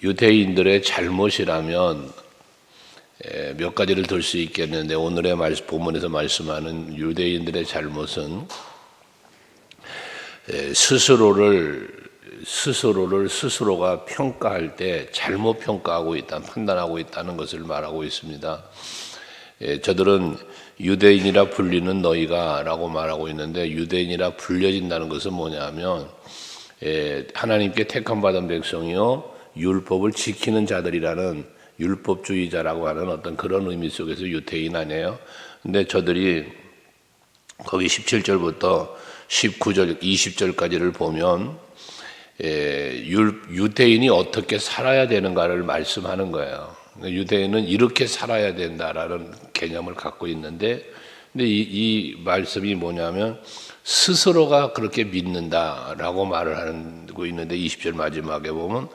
유대인들의 잘못이라면 몇 가지를 들 수 있겠는데, 오늘의 본문에서 말씀하는 유대인들의 잘못은 스스로가 평가할 때 잘못 평가하고 있다, 판단하고 있다는 것을 말하고 있습니다. 저들은 유대인이라 불리는 너희가 라고 말하고 있는데, 유대인이라 불려진다는 것은 뭐냐면 하나님께 택함 받은 백성이요 율법을 지키는 자들이라는 율법주의자라고 하는 어떤 그런 의미 속에서 유대인 아니에요. 근데 저들이 거기 17절부터 19절, 20절까지를 보면 유대인이 어떻게 살아야 되는가를 말씀하는 거예요. 유대인은 이렇게 살아야 된다라는 개념을 갖고 있는데, 근데 이 말씀이 뭐냐면 스스로가 그렇게 믿는다라고 말을 하고 있는데, 20절 마지막에 보면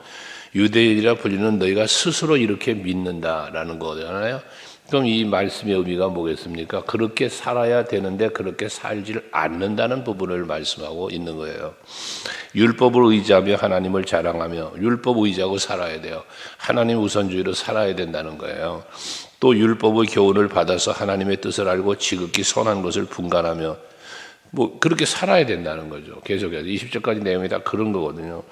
유대인이라 불리는 너희가 스스로 이렇게 믿는다라는 거잖아요. 그럼 이 말씀의 의미가 뭐겠습니까? 그렇게 살아야 되는데 그렇게 살질 않는다는 부분을 말씀하고 있는 거예요. 율법을 의지하며 하나님을 자랑하며 율법 의지하고 살아야 돼요. 하나님 우선주의로 살아야 된다는 거예요. 또 율법의 교훈을 받아서 하나님의 뜻을 알고 지극히 선한 것을 분간하며 그렇게 살아야 된다는 거죠. 계속해서 20절까지 내용이 다 그런 거거든요.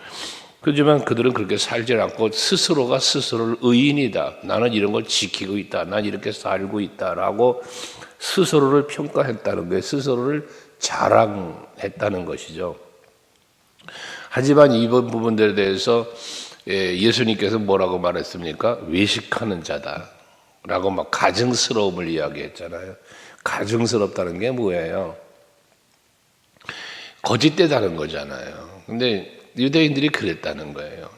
그렇지만 그들은 그렇게 살지 않고 스스로가 스스로를 의인이다, 나는 이런 걸 지키고 있다, 난 이렇게 살고 있다라고 스스로를 평가했다는 거예요. 스스로를 자랑했다는 것이죠. 하지만 이번 부분들에 대해서 예수님께서 뭐라고 말했습니까? 외식하는 자다라고 막 가증스러움을 이야기했잖아요. 가증스럽다는 게 뭐예요? 거짓되다는 거잖아요. 근데 유대인들이 그랬다는 거예요.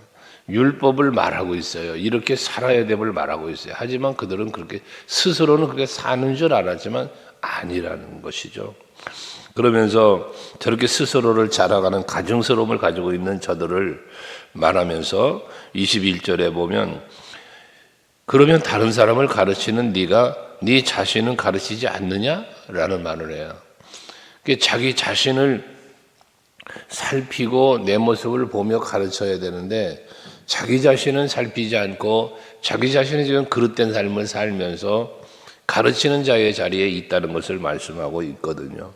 율법을 말하고 있어요. 이렇게 살아야 됨을 말하고 있어요. 하지만 그들은 그렇게 스스로는 그렇게 사는 줄 알았지만 아니라는 것이죠. 그러면서 저렇게 스스로를 자랑하는 가증스러움을 가지고 있는 저들을 말하면서 21절에 보면, 그러면 다른 사람을 가르치는 네가 네 자신은 가르치지 않느냐라는 말을 해요. 자기 자신을 살피고 내 모습을 보며 가르쳐야 되는데, 자기 자신은 살피지 않고 자기 자신이 지금 그릇된 삶을 살면서 가르치는 자의 자리에 있다는 것을 말씀하고 있거든요.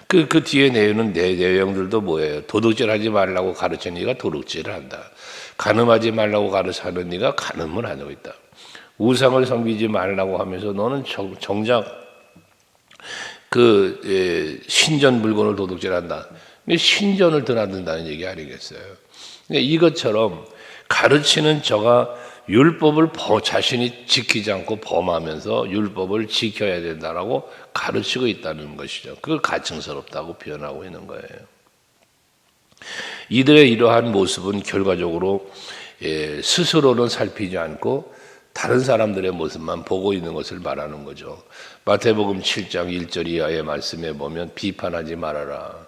그 뒤에 내용은 내용들도 뭐예요? 도둑질하지 말라고 가르치는 네가 도둑질을 한다. 간음하지 말라고 가르치는 네가 간음을 하고 있다. 우상을 섬기지 말라고 하면서 너는 정작 신전 물건을 도둑질한다. 신전을 드나든다는 얘기 아니겠어요? 이것처럼 가르치는 저가 율법을 자신이 지키지 않고 범하면서 율법을 지켜야 된다라고 가르치고 있다는 것이죠. 그걸 가증스럽다고 표현하고 있는 거예요. 이들의 이러한 모습은 결과적으로 스스로는 살피지 않고 다른 사람들의 모습만 보고 있는 것을 말하는 거죠. 마태복음 7장 1절 이하의 말씀에 보면 비판하지 말아라.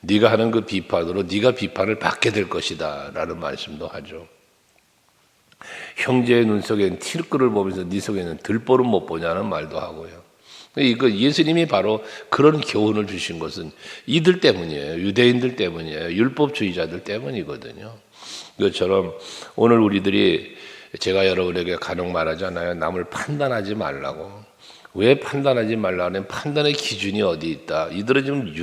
네가 하는 그 비판으로 네가 비판을 받게 될 것이다 라는 말씀도 하죠. 형제의 눈 속에는 티끌을 보면서 네 속에는 들보를 못 보냐는 말도 하고요. 이거 예수님이 바로 그런 교훈을 주신 것은 이들 때문이에요. 유대인들 때문이에요. 율법주의자들 때문이거든요. 이것처럼 오늘 우리들이, 제가 여러분에게 간혹 말하잖아요. 남을 판단하지 말라고. 왜 판단하지 말라는 판단의 기준이 어디 있다. 이들은 지금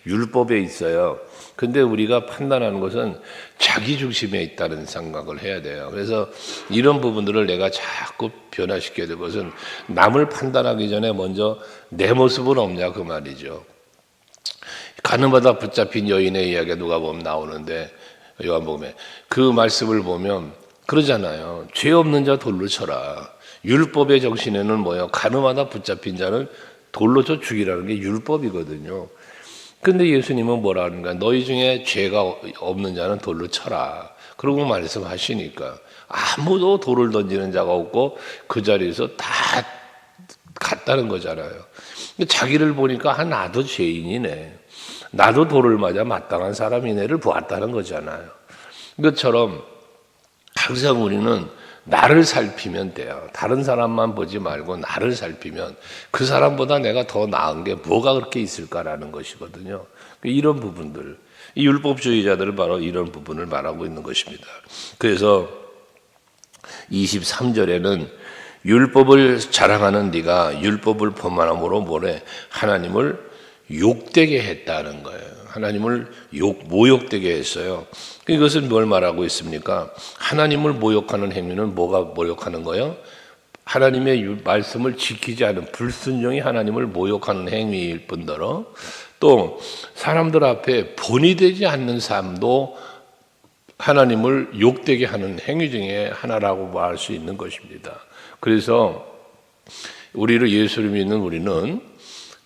율법에 있어요. 근데 우리가 판단하는 것은 자기 중심에 있다는 생각을 해야 돼요. 그래서 이런 부분들을 내가 자꾸 변화시켜야 될 것은, 남을 판단하기 전에 먼저 내 모습은 없냐 그 말이죠. 가늠하다 붙잡힌 여인의 이야기가 누가 보면 나오는데, 요한복음에 그 말씀을 보면 그러잖아요. 죄 없는 자 돌로 쳐라. 율법의 정신에는 뭐예요? 가늠하다 붙잡힌 자는 돌로 쳐 죽이라는 게 율법이거든요. 근데 예수님은 뭐라 하는가? 너희 중에 죄가 없는 자는 돌로 쳐라. 그러고 말씀하시니까 아무도 돌을 던지는 자가 없고 그 자리에서 다 갔다는 거잖아요. 자기를 보니까 나도 죄인이네, 나도 돌을 맞아 마땅한 사람이네를 보았다는 거잖아요. 이것처럼 항상 우리는 나를 살피면 돼요. 다른 사람만 보지 말고 나를 살피면 그 사람보다 내가 더 나은 게 뭐가 그렇게 있을까라는 것이거든요. 이런 부분들, 이 율법주의자들은 바로 이런 부분을 말하고 있는 것입니다. 그래서 23절에는 율법을 자랑하는 네가 율법을 범함으로 뭐래? 하나님을 욕되게 했다는 거예요. 하나님을 모욕되게 했어요. 이것은 뭘 말하고 있습니까? 하나님을 모욕하는 행위는 뭐가 모욕하는 거예요? 하나님의 말씀을 지키지 않은 불순종이 하나님을 모욕하는 행위일 뿐더러 또 사람들 앞에 본이 되지 않는 삶도 하나님을 욕되게 하는 행위 중에 하나라고 말할 수 있는 것입니다. 그래서 우리를 예수를 믿는 우리는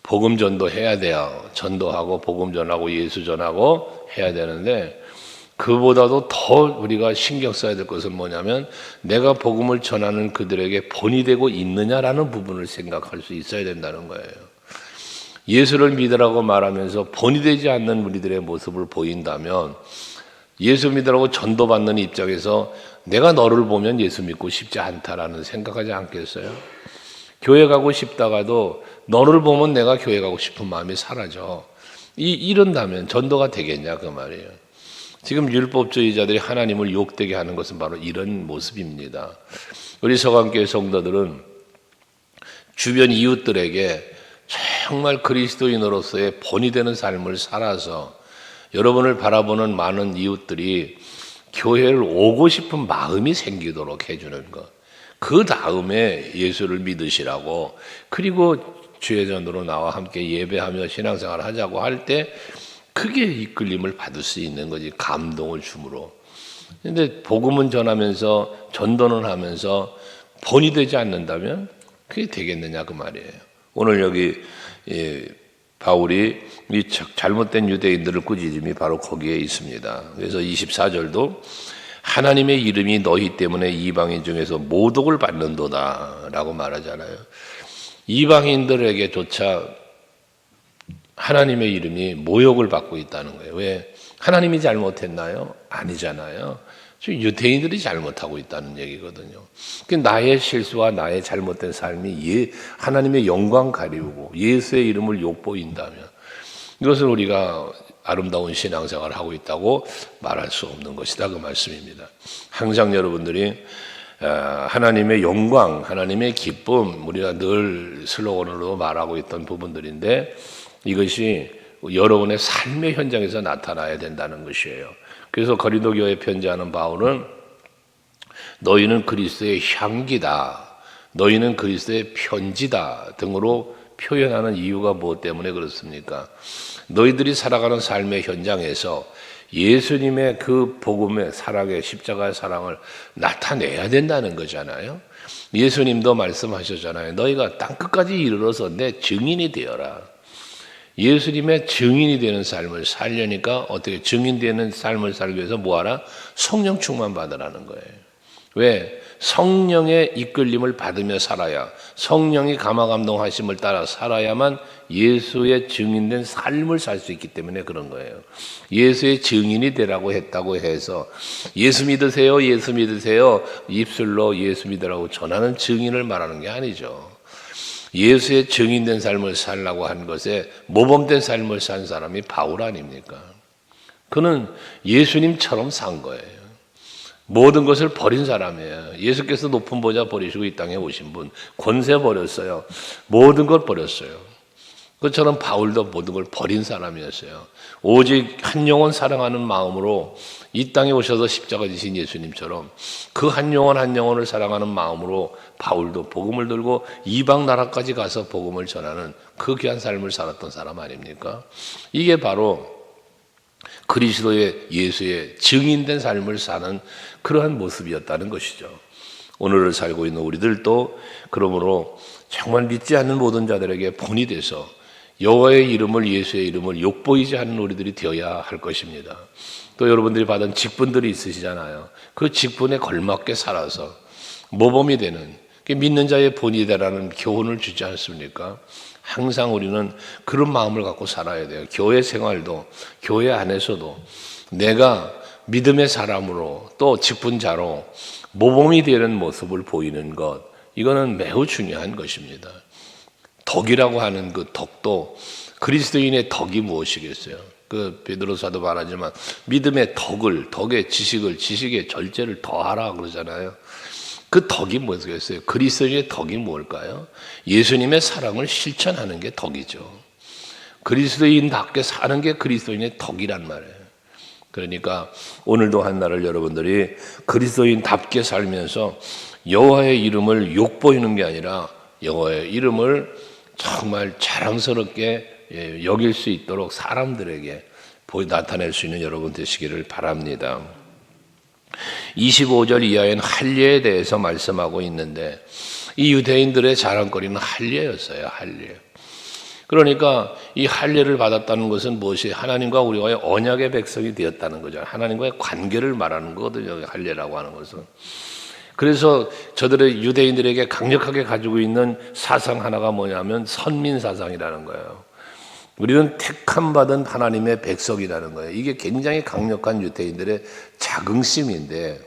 복음 전도해야 돼요. 전도하고 복음 전하고 예수 전하고 해야 되는데 그보다도 더 우리가 신경 써야 될 것은 뭐냐면 내가 복음을 전하는 그들에게 본이 되고 있느냐라는 부분을 생각할 수 있어야 된다는 거예요. 예수를 믿으라고 말하면서 본이 되지 않는 우리들의 모습을 보인다면 예수 믿으라고 전도받는 입장에서 내가 너를 보면 예수 믿고 싶지 않다라는 생각하지 않겠어요? 교회 가고 싶다가도 너를 보면 내가 교회 가고 싶은 마음이 사라져. 이런다면 전도가 되겠냐 그 말이에요. 지금 율법주의자들이 하나님을 욕되게 하는 것은 바로 이런 모습입니다. 우리 서강교회 성도들은 주변 이웃들에게 정말 그리스도인으로서의 본이 되는 삶을 살아서 여러분을 바라보는 많은 이웃들이 교회를 오고 싶은 마음이 생기도록 해주는 것. 그 다음에 예수를 믿으시라고 그리고 주회전으로 나와 함께 예배하며 신앙생활을 하자고 할 때 크게 이끌림을 받을 수 있는 거지. 감동을 줌으로. 그런데 복음은 전하면서 전도는 하면서 본이 되지 않는다면 그게 되겠느냐 그 말이에요. 오늘 여기 바울이 이 잘못된 유대인들을 꾸짖음이 바로 거기에 있습니다. 그래서 24절도 하나님의 이름이 너희 때문에 이방인 중에서 모독을 받는도다 라고 말하잖아요. 이방인들에게조차 하나님의 이름이 모욕을 받고 있다는 거예요. 왜? 하나님이 잘못했나요? 아니잖아요. 지금 유대인들이 잘못하고 있다는 얘기거든요. 나의 실수와 나의 잘못된 삶이 하나님의 영광 가리우고 예수의 이름을 욕보인다면 이것을 우리가 아름다운 신앙생활을 하고 있다고 말할 수 없는 것이다 그 말씀입니다. 항상 여러분들이 하나님의 영광, 하나님의 기쁨 우리가 늘 슬로건으로 말하고 있던 부분들인데 이것이 여러분의 삶의 현장에서 나타나야 된다는 것이에요. 그래서 고린도 교회에 편지하는 바울은 너희는 그리스도의 향기다, 너희는 그리스도의 편지다 등으로 표현하는 이유가 무엇 때문에 그렇습니까? 너희들이 살아가는 삶의 현장에서 예수님의 그 복음의 사랑의 십자가의 사랑을 나타내야 된다는 거잖아요. 예수님도 말씀하셨잖아요. 너희가 땅끝까지 이르러서 내 증인이 되어라. 예수님의 증인이 되는 삶을 살려니까 어떻게 증인되는 삶을 살기 위해서 뭐하라? 성령 충만 받으라는 거예요. 왜? 성령의 이끌림을 받으며 살아야 성령이 감화감동하심을 따라 살아야만 예수의 증인된 삶을 살 수 있기 때문에 그런 거예요. 예수의 증인이 되라고 했다고 해서 예수 믿으세요, 예수 믿으세요 입술로 예수 믿으라고 전하는 증인을 말하는 게 아니죠. 예수의 증인된 삶을 살라고 한 것에 모범된 삶을 산 사람이 바울 아닙니까? 그는 예수님처럼 산 거예요. 모든 것을 버린 사람이에요. 예수께서 높은 보좌 버리시고 이 땅에 오신 분, 권세 버렸어요. 모든 걸 버렸어요. 그처럼 바울도 모든 걸 버린 사람이었어요. 오직 한 영혼 사랑하는 마음으로 이 땅에 오셔서 십자가 지신 예수님처럼 그 한 영혼 한 영혼을 사랑하는 마음으로 바울도 복음을 들고 이방 나라까지 가서 복음을 전하는 그 귀한 삶을 살았던 사람 아닙니까? 이게 바로 그리스도의 예수의 증인된 삶을 사는 그러한 모습이었다는 것이죠. 오늘을 살고 있는 우리들도 그러므로 정말 믿지 않는 모든 자들에게 본이 돼서 여호와의 이름을 예수의 이름을 욕보이지 않는 우리들이 되어야 할 것입니다. 또 여러분들이 받은 직분들이 있으시잖아요. 그 직분에 걸맞게 살아서 모범이 되는 믿는 자의 본이 되라는 교훈을 주지 않습니까? 항상 우리는 그런 마음을 갖고 살아야 돼요. 교회 생활도 교회 안에서도 내가 믿음의 사람으로 또 직분자로 모범이 되는 모습을 보이는 것, 이거는 매우 중요한 것입니다. 덕이라고 하는 그 덕도 그리스도인의 덕이 무엇이겠어요? 그 베드로사도 말하지만 믿음의 덕의 지식의 절제를 더하라 그러잖아요. 그 덕이 뭐겠어요? 그리스도인의 덕이 뭘까요? 예수님의 사랑을 실천하는 게 덕이죠. 그리스도인답게 사는 게 그리스도인의 덕이란 말이에요. 그러니까 오늘도 한날을 여러분들이 그리스도인답게 살면서 여호와의 이름을 욕보이는 게 아니라 여호와의 이름을 정말 자랑스럽게 여길 수 있도록 사람들에게 나타낼 수 있는 여러분 되시기를 바랍니다. 25절 이하에는 할례에 대해서 말씀하고 있는데 이 유대인들의 자랑거리는 할례였어요. 할례. 그러니까 이 할례를 받았다는 것은 무엇이 하나님과 우리와의 언약의 백성이 되었다는 거죠. 하나님과의 관계를 말하는 거거든요. 할례라고 하는 것은. 그래서 저들의 유대인들에게 강력하게 가지고 있는 사상 하나가 뭐냐면 선민 사상이라는 거예요. 우리는 택함 받은 하나님의 백성이라는 거예요. 이게 굉장히 강력한 유대인들의 자긍심인데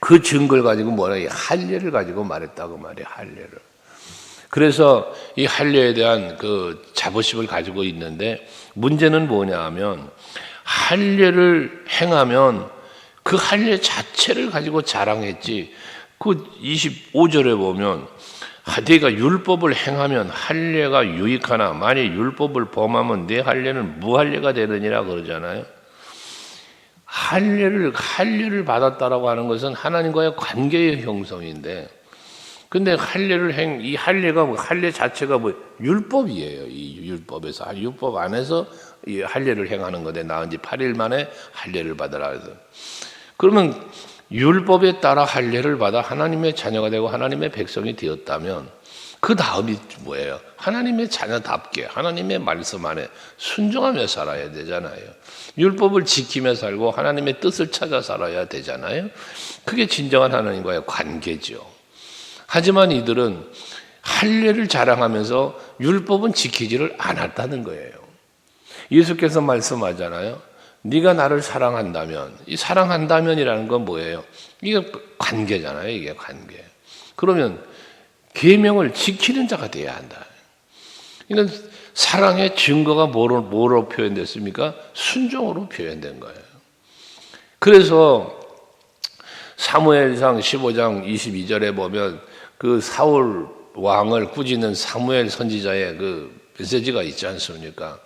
그 증거를 가지고 뭐라 이 할례를 가지고 말했다고 말이에요. 할례를. 그래서 이 할례에 대한 그 자부심을 가지고 있는데 문제는 뭐냐 하면 할례를 행하면 그 할례 자체를 가지고 자랑했지. 그 25절에 보면 네가 율법을 행하면 할례가 유익하나 만일 율법을 범하면 네 할례는 무할례가 되느니라 그러잖아요. 할례를 받았다라고 하는 것은 하나님과의 관계의 형성인데, 근데 이 할례가 할례 자체가 율법이에요. 이 율법에서 율법 안에서 이 할례를 행하는 건데 나은 지 8일 만에 할례를 받으라 해서 그러면 율법에 따라 할례를 받아 하나님의 자녀가 되고 하나님의 백성이 되었다면 그 다음이 뭐예요? 하나님의 자녀답게 하나님의 말씀 안에 순종하며 살아야 되잖아요. 율법을 지키며 살고 하나님의 뜻을 찾아 살아야 되잖아요. 그게 진정한 하나님과의 관계죠. 하지만 이들은 할례를 자랑하면서 율법은 지키지를 않았다는 거예요. 예수께서 말씀하잖아요. 네가 나를 사랑한다면, 이 사랑한다면이라는 건 뭐예요? 이게 관계잖아요. 이게 관계. 그러면 계명을 지키는 자가 돼야 한다. 그러니까 사랑의 증거가 뭐로 표현됐습니까? 순종으로 표현된 거예요. 그래서 사무엘상 15장 22절에 보면 그 사울 왕을 꾸짖는 사무엘 선지자의 그 메시지가 있지 않습니까?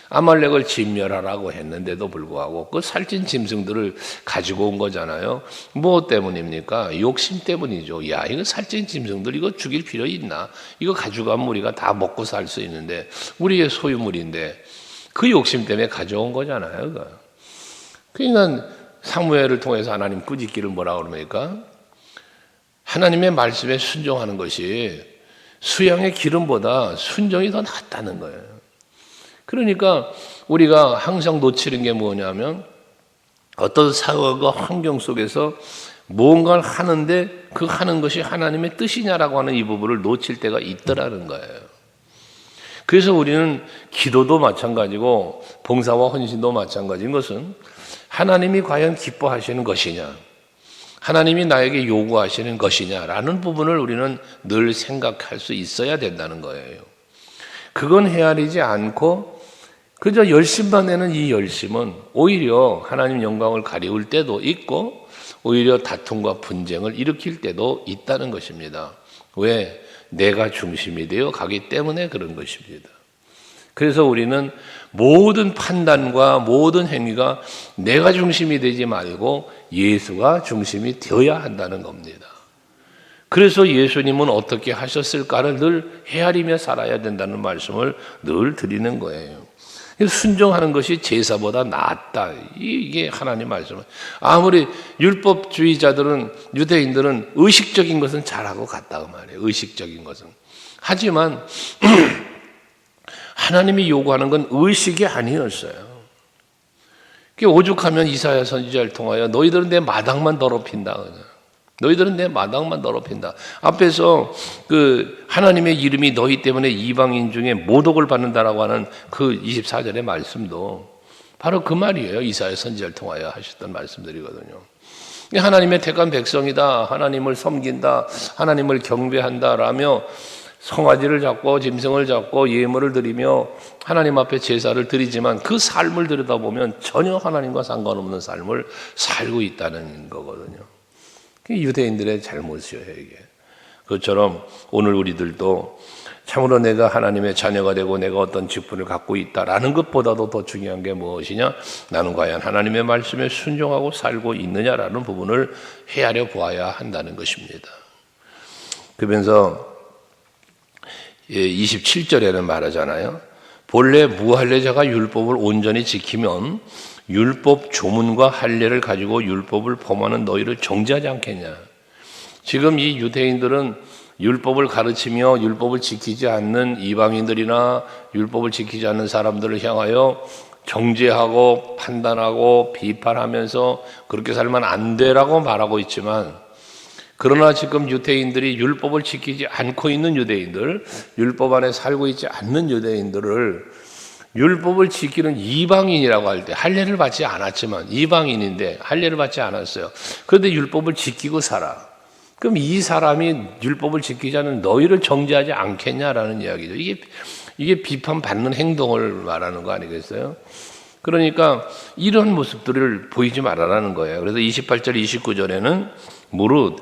아말렉을 진멸하라고 했는데도 불구하고 그 살찐 짐승들을 가지고 온 거잖아요. 뭐 때문입니까? 욕심 때문이죠. 야, 이거 살찐 짐승들 이거 죽일 필요 있나? 이거 가져가면 우리가 다 먹고 살 수 있는데 우리의 소유물인데 그 욕심 때문에 가져온 거잖아요. 그러니까 사무엘을 통해서 하나님 꾸짖기를 뭐라고 그럽니까? 하나님의 말씀에 순종하는 것이 수양의 기름보다 순종이 더 낫다는 거예요. 그러니까 우리가 항상 놓치는 게 뭐냐면 어떤 상황과 환경 속에서 무언가를 하는데 그 하는 것이 하나님의 뜻이냐라고 하는 이 부분을 놓칠 때가 있더라는 거예요. 그래서 우리는 기도도 마찬가지고 봉사와 헌신도 마찬가지인 것은 하나님이 과연 기뻐하시는 것이냐, 하나님이 나에게 요구하시는 것이냐라는 부분을 우리는 늘 생각할 수 있어야 된다는 거예요. 그건 헤아리지 않고 그저 열심만 내는 이 열심은 오히려 하나님 영광을 가리울 때도 있고 오히려 다툼과 분쟁을 일으킬 때도 있다는 것입니다. 왜? 내가 중심이 되어 가기 때문에 그런 것입니다. 그래서 우리는 모든 판단과 모든 행위가 내가 중심이 되지 말고 예수가 중심이 되어야 한다는 겁니다. 그래서 예수님은 어떻게 하셨을까를 늘 헤아리며 살아야 된다는 말씀을 늘 드리는 거예요. 순종하는 것이 제사보다 낫다. 이게 하나님 말씀은. 아무리 율법주의자들은, 유대인들은 의식적인 것은 잘하고 같다고 말해요. 의식적인 것은. 하지만 하나님이 요구하는 건 의식이 아니었어요. 오죽하면 이사야 선지자를 통하여 너희들은 내 마당만 더럽힌다. 너희들은 내 마당만 더럽힌다. 앞에서 그 하나님의 이름이 너희 때문에 이방인 중에 모독을 받는다라고 하는 그 24절의 말씀도 바로 그 말이에요. 이사야 선지자를 통하여 하셨던 말씀들이거든요. 하나님의 택한 백성이다. 하나님을 섬긴다. 하나님을 경배한다라며 송아지를 잡고 짐승을 잡고 예물을 드리며 하나님 앞에 제사를 드리지만 그 삶을 들여다보면 전혀 하나님과 상관없는 삶을 살고 있다는 거거든요. 그게 유대인들의 잘못이에요, 이게. 그것처럼 오늘 우리들도 참으로 내가 하나님의 자녀가 되고 내가 어떤 직분을 갖고 있다라는 것보다도 더 중요한 게 무엇이냐? 나는 과연 하나님의 말씀에 순종하고 살고 있느냐라는 부분을 헤아려 보아야 한다는 것입니다. 그러면서 27절에는 말하잖아요. 본래 무할례자가 율법을 온전히 지키면 율법 조문과 할례를 가지고 율법을 범하는 너희를 정죄하지 않겠냐. 지금 이 유대인들은 율법을 가르치며 율법을 지키지 않는 이방인들이나 율법을 지키지 않는 사람들을 향하여 정죄하고 판단하고 비판하면서 그렇게 살면 안 되라고 말하고 있지만, 그러나 지금 유대인들이 율법을 지키지 않고 있는 유대인들, 율법 안에 살고 있지 않는 유대인들을 율법을 지키는 이방인이라고 할 때, 할례를 받지 않았지만 이방인인데 할례를 받지 않았어요. 그런데 율법을 지키고 살아. 그럼 이 사람이 율법을 지키지 않는 너희를 정죄하지 않겠냐라는 이야기죠. 이게 비판받는 행동을 말하는 거 아니겠어요? 그러니까 이런 모습들을 보이지 말아라는 거예요. 그래서 28절 29절에는 무릇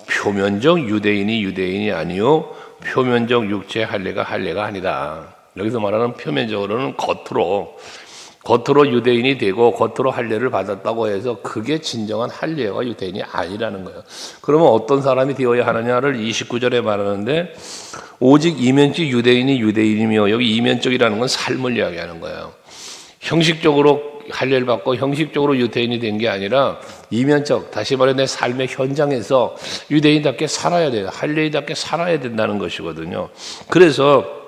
표면적 유대인이 아니요 표면적 육체 할례가 아니다. 여기서 말하는 표면적으로는 겉으로 유대인이 되고 겉으로 할례를 받았다고 해서 그게 진정한 할례가 유대인이 아니라는 거예요. 그러면 어떤 사람이 되어야 하느냐를 29절에 말하는데, 오직 이면적 유대인이며, 여기 이면적이라는 건 삶을 이야기하는 거예요. 형식적으로 할례를 받고 형식적으로 유대인이 된 게 아니라 이면적, 다시 말해 내 삶의 현장에서 유대인답게 살아야 돼요. 할례인답게 살아야 된다는 것이거든요. 그래서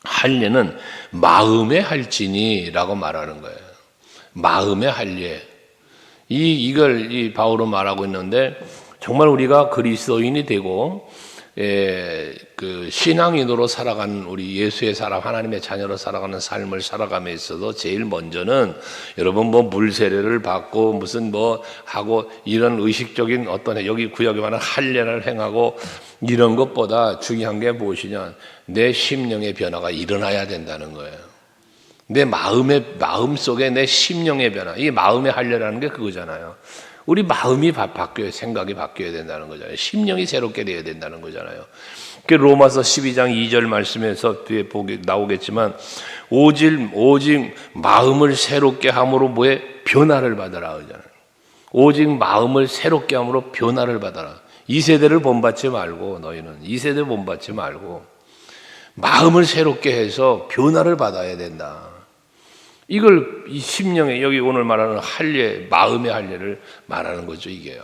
할례는 마음의 할지니라고 말하는 거예요. 마음의 할례. 이걸 이 바울은 말하고 있는데, 정말 우리가 그리스도인이 되고 그 신앙인으로 살아가는 우리 예수의 사람, 하나님의 자녀로 살아가는 삶을 살아감에 있어서 제일 먼저는 여러분 물 세례를 받고 무슨 하고 이런 의식적인 어떤 여기 구역에 말하는 할례를 행하고 이런 것보다 중요한 게 무엇이냐? 내 심령의 변화가 일어나야 된다는 거예요. 내 마음 속에 내 심령의 변화. 이 마음의 할례라는 게 그거잖아요. 우리 마음이 바뀌어야, 생각이 바뀌어야 된다는 거잖아요. 심령이 새롭게 되어야 된다는 거잖아요. 그 로마서 12장 2절 말씀에서 뒤에 나오겠지만, 오직 마음을 새롭게 함으로 변화를 받아라 그러잖아요. 오직 마음을 새롭게 함으로 변화를 받아라. 이 세대를 본받지 말고, 너희는 이 세대 본받지 말고 마음을 새롭게 해서 변화를 받아야 된다. 이걸 이 심령에, 여기 오늘 말하는 할례, 마음의 할례를 말하는 거죠, 이게요.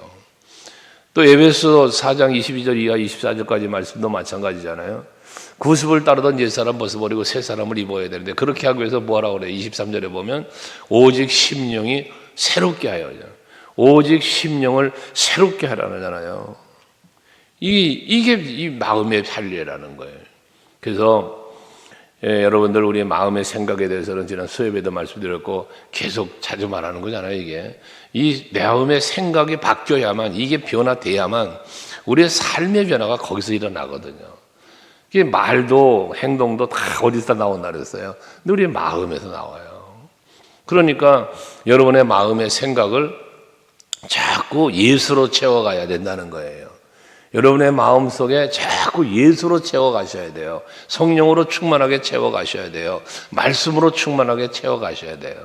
또 에베소 4장 22절 이하 24절까지 말씀도 마찬가지잖아요. 구습을 따르던 옛사람 벗어버리고 새 사람을 입어야 되는데, 그렇게 하기 위해서 뭐라고 그래요? 23절에 보면 오직 심령이 새롭게 하여, 오직 심령을 새롭게 하라잖아요. 이게 이 마음의 할례라는 거예요. 그래서 여러분들 우리의 마음의 생각에 대해서는 지난 수업에도 말씀드렸고 계속 자주 말하는 거잖아요. 이게 이 마음의 생각이 바뀌어야만, 이게 변화돼야만 우리의 삶의 변화가 거기서 일어나거든요. 이게 말도 행동도 다 어디서 나온다 그랬어요? 근데 우리의 마음에서 나와요. 그러니까 여러분의 마음의 생각을 자꾸 예수로 채워가야 된다는 거예요. 여러분의 마음속에 자꾸 예수로 채워가셔야 돼요. 성령으로 충만하게 채워가셔야 돼요. 말씀으로 충만하게 채워가셔야 돼요.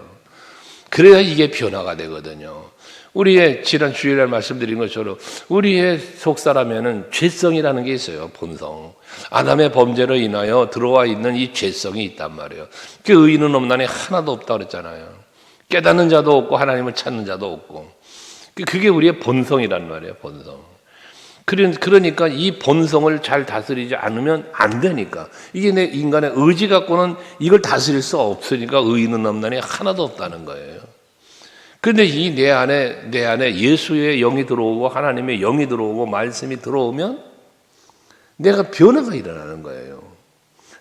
그래야 이게 변화가 되거든요. 우리의 지난 주일날 말씀드린 것처럼 우리의 속사람에는 죄성이라는 게 있어요. 본성. 아담의 범죄로 인하여 들어와 있는 이 죄성이 있단 말이에요. 그 의인은 없나니 하나도 없다 그랬잖아요. 깨닫는 자도 없고 하나님을 찾는 자도 없고. 그게 우리의 본성이란 말이에요. 본성. 그러니까 이 본성을 잘 다스리지 않으면 안 되니까. 이게 내 인간의 의지 갖고는 이걸 다스릴 수 없으니까 의인은 없나니 하나도 없다는 거예요. 그런데 이 내 안에 예수의 영이 들어오고 하나님의 영이 들어오고 말씀이 들어오면 내가 변화가 일어나는 거예요.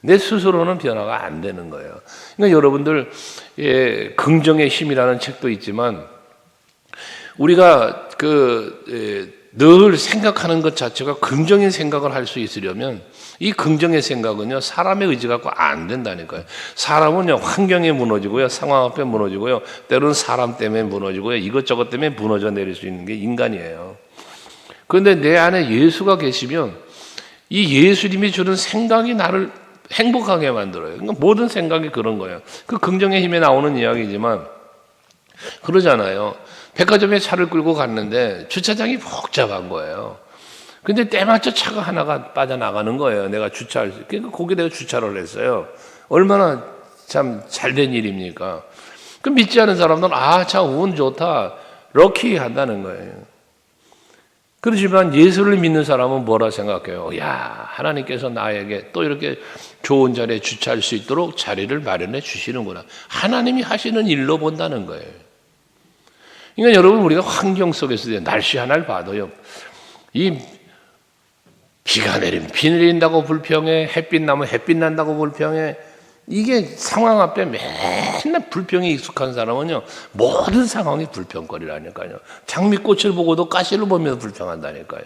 내 스스로는 변화가 안 되는 거예요. 그러니까 여러분들 긍정의 힘이라는 책도 있지만 우리가 늘 생각하는 것 자체가 긍정의 생각을 할 수 있으려면 이 긍정의 생각은요 사람의 의지 갖고 안 된다니까요. 사람은요 환경에 무너지고요, 상황 앞에 무너지고요, 때로는 사람 때문에 무너지고요, 이것저것 때문에 무너져 내릴 수 있는 게 인간이에요. 그런데 내 안에 예수가 계시면 이 예수님이 주는 생각이 나를 행복하게 만들어요. 그러니까 모든 생각이 그런 거예요. 그 긍정의 힘에 나오는 이야기지만 그러잖아요. 백화점에 차를 끌고 갔는데 주차장이 복잡한 거예요. 근데 때맞춰 차가 하나가 빠져나가는 거예요. 내가 주차할 수 있게. 거기 내가 주차를 했어요. 얼마나 참 잘된 일입니까? 그 믿지 않은 사람들은 참 운 좋다. 럭키 한다는 거예요. 그렇지만 예수를 믿는 사람은 뭐라 생각해요? 야, 하나님께서 나에게 또 이렇게 좋은 자리에 주차할 수 있도록 자리를 마련해 주시는구나. 하나님이 하시는 일로 본다는 거예요. 그러니까 여러분, 우리가 환경 속에서 날씨 하나를 봐도요. 이 비가 내리면 비 내린다고 불평해, 햇빛 나면 햇빛 난다고 불평해. 이게 상황 앞에 맨날 불평이 익숙한 사람은요, 모든 상황이 불평거리라니까요. 장미꽃을 보고도 가시를 보면서 불평한다니까요.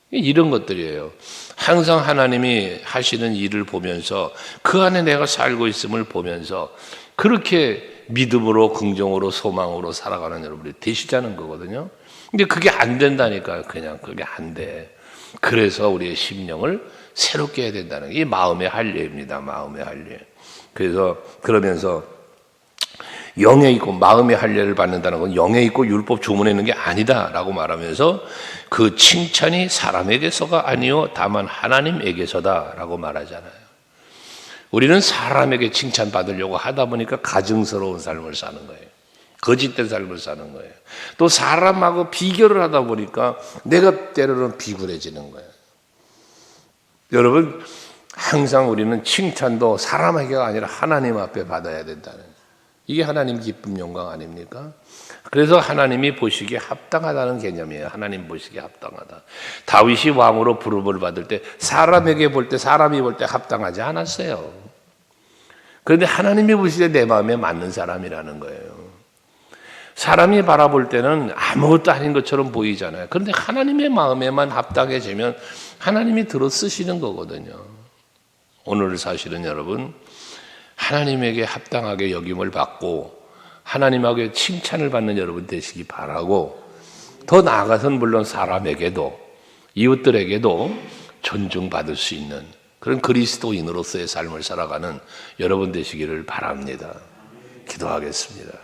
이런 것들이에요. 항상 하나님이 하시는 일을 보면서 그 안에 내가 살고 있음을 보면서 그렇게 믿음으로, 긍정으로, 소망으로 살아가는 여러분이 되시자는 거거든요. 근데 그게 안 된다니까요. 그냥 그게 안 돼. 그래서 우리의 심령을 새롭게 해야 된다는 게 이 마음의 할례입니다. 마음의 할례. 그래서 그러면서 영에 있고 마음의 할례를 받는다는 건 영에 있고 율법 주문에 있는 게 아니다라고 말하면서 그 칭찬이 사람에게서가 아니요 다만 하나님에게서다라고 말하잖아요. 우리는 사람에게 칭찬받으려고 하다 보니까 가증스러운 삶을 사는 거예요. 거짓된 삶을 사는 거예요. 또 사람하고 비교를 하다 보니까 내가 때로는 비굴해지는 거예요. 여러분, 항상 우리는 칭찬도 사람에게가 아니라 하나님 앞에 받아야 된다는, 이게 하나님 기쁨 영광 아닙니까? 그래서 하나님이 보시기에 합당하다는 개념이에요. 하나님 보시기에 합당하다. 다윗이 왕으로 부름을 받을 때 사람에게 볼 때, 사람이 볼 때 합당하지 않았어요. 그런데 하나님이 보시기에 내 마음에 맞는 사람이라는 거예요. 사람이 바라볼 때는 아무것도 아닌 것처럼 보이잖아요. 그런데 하나님의 마음에만 합당해지면 하나님이 들어 쓰시는 거거든요. 오늘 사실은 여러분, 하나님에게 합당하게 여김을 받고 하나님에게 칭찬을 받는 여러분 되시기 바라고, 더 나아가서는 물론 사람에게도 이웃들에게도 존중받을 수 있는 그런 그리스도인으로서의 삶을 살아가는 여러분 되시기를 바랍니다. 기도하겠습니다.